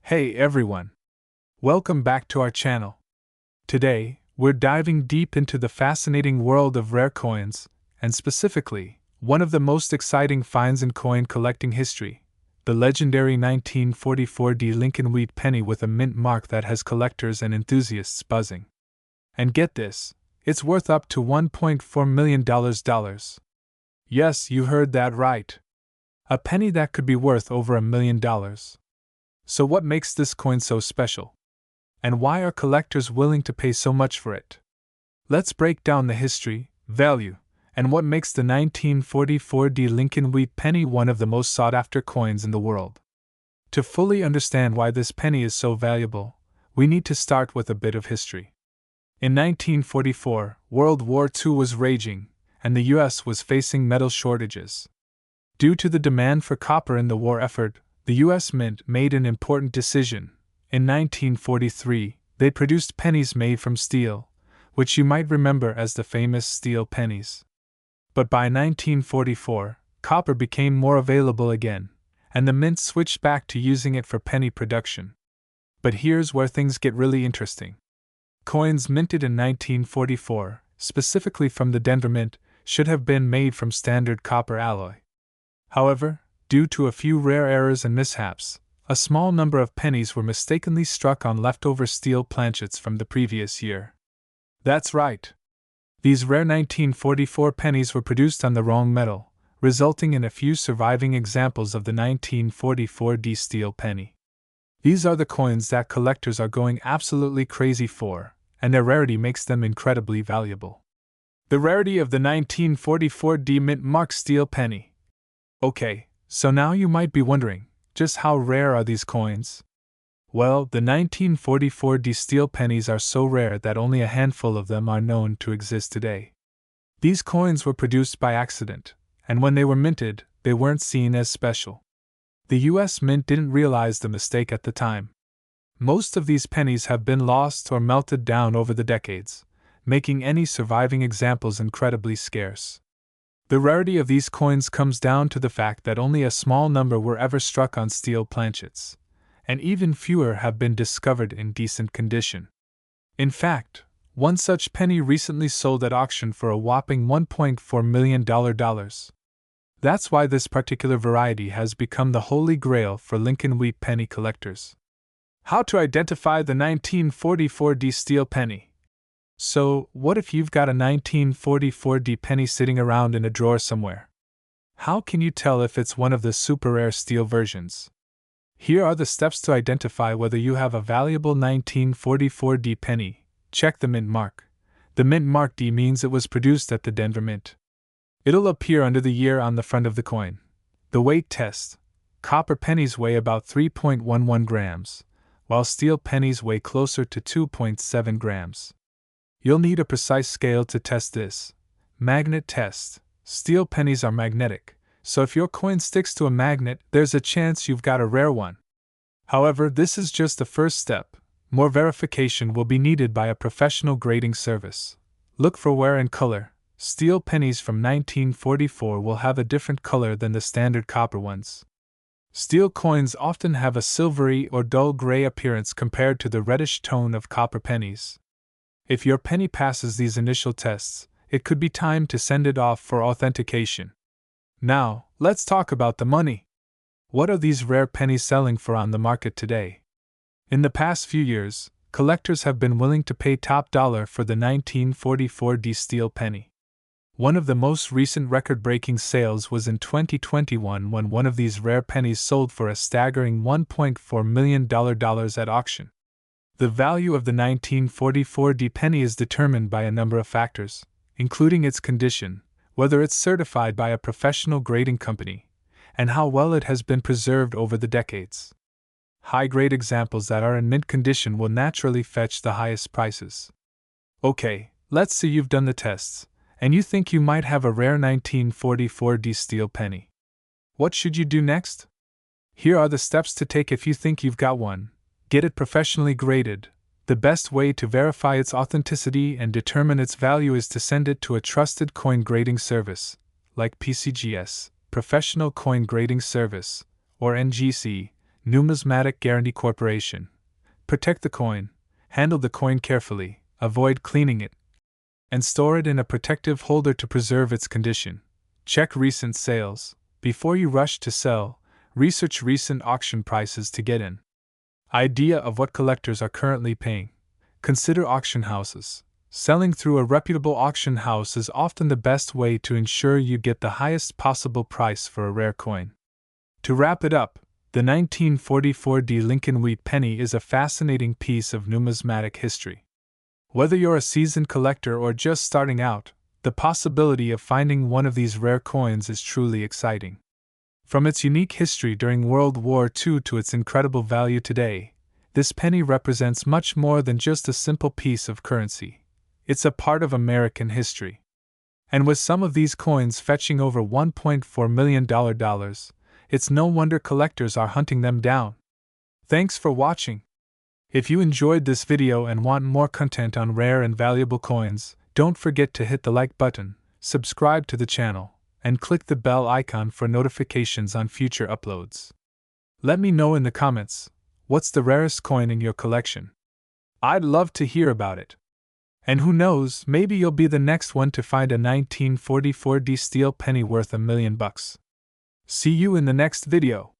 Hey everyone! Welcome back to our channel. Today, we're diving deep into the fascinating world of rare coins, and specifically, one of the most exciting finds in coin collecting history, the legendary 1944 Lincoln Wheat penny with a mint mark that has collectors and enthusiasts buzzing. And get this, it's worth up to $1.4 million. Yes, you heard that right. A penny that could be worth over $1 million. So what makes this coin so special? And why are collectors willing to pay so much for it? Let's break down the history, value, and what makes the 1944 Lincoln Wheat penny one of the most sought-after coins in the world. To fully understand why this penny is so valuable, we need to start with a bit of history. In 1944, World War II was raging, and the US was facing metal shortages. Due to the demand for copper in the war effort, the U.S. Mint made an important decision. In 1943, they produced pennies made from steel, which you might remember as the famous steel pennies. But by 1944, copper became more available again, and the Mint switched back to using it for penny production. But here's where things get really interesting. Coins minted in 1944, specifically from the Denver Mint, should have been made from standard copper alloy. However, due to a few rare errors and mishaps, a small number of pennies were mistakenly struck on leftover steel planchets from the previous year. That's right. These rare 1944 pennies were produced on the wrong metal, resulting in a few surviving examples of the 1944 steel penny. These are the coins that collectors are going absolutely crazy for, and their rarity makes them incredibly valuable. The rarity of the 1944 mint mark steel penny. Okay. So now you might be wondering, just how rare are these coins? Well, the 1944 steel pennies are so rare that only a handful of them are known to exist today. These coins were produced by accident, and when they were minted, they weren't seen as special. The US Mint didn't realize the mistake at the time. Most of these pennies have been lost or melted down over the decades, making any surviving examples incredibly scarce. The rarity of these coins comes down to the fact that only a small number were ever struck on steel planchets, and even fewer have been discovered in decent condition. In fact, one such penny recently sold at auction for a whopping $1.4 million. That's why this particular variety has become the holy grail for Lincoln Wheat penny collectors. How to identify the 1944 steel penny? So, what if you've got a 1944 penny sitting around in a drawer somewhere? How can you tell if it's one of the super rare steel versions? Here are the steps to identify whether you have a valuable 1944 penny. Check the mint mark. The mint mark D means it was produced at the Denver Mint. It'll appear under the year on the front of the coin. The weight test. Copper pennies weigh about 3.11 grams, while steel pennies weigh closer to 2.7 grams. You'll need a precise scale to test this. Magnet test. Steel pennies are magnetic, so if your coin sticks to a magnet, there's a chance you've got a rare one. However, this is just the first step. More verification will be needed by a professional grading service. Look for wear and color. Steel pennies from 1944 will have a different color than the standard copper ones. Steel coins often have a silvery or dull gray appearance compared to the reddish tone of copper pennies. If your penny passes these initial tests, it could be time to send it off for authentication. Now, let's talk about the money. What are these rare pennies selling for on the market today? In the past few years, collectors have been willing to pay top dollar for the 1944 steel penny. One of the most recent record-breaking sales was in 2021 when one of these rare pennies sold for a staggering $1.4 million at auction. The value of the 1944 penny is determined by a number of factors, including its condition, whether it's certified by a professional grading company, and how well it has been preserved over the decades. High-grade examples that are in mint condition will naturally fetch the highest prices. Okay, let's say you've done the tests, and you think you might have a rare 1944 steel penny. What should you do next? Here are the steps to take if you think you've got one. Get it professionally graded. The best way to verify its authenticity and determine its value is to send it to a trusted coin grading service, like PCGS, Professional Coin Grading Service, or NGC, Numismatic Guarantee Corporation. Protect the coin, handle the coin carefully, avoid cleaning it, and store it in a protective holder to preserve its condition. Check recent sales. Before you rush to sell, research recent auction prices to get an idea of what collectors are currently paying. Consider auction houses. Selling through a reputable auction house is often the best way to ensure you get the highest possible price for a rare coin. To wrap it up, the 1944 D. Lincoln Wheat penny is a fascinating piece of numismatic history. Whether you're a seasoned collector or just starting out, the possibility of finding one of these rare coins is truly exciting. From its unique history during World War II to its incredible value today, this penny represents much more than just a simple piece of currency. It's a part of American history. And with some of these coins fetching over $1.4 million, it's no wonder collectors are hunting them down. Thanks for watching. If you enjoyed this video and want more content on rare and valuable coins, don't forget to hit the like button, subscribe to the channel, and click the bell icon for notifications on future uploads. Let me know in the comments, what's the rarest coin in your collection? I'd love to hear about it. And who knows, maybe you'll be the next one to find a 1944 D steel penny worth $1 million. See you in the next video.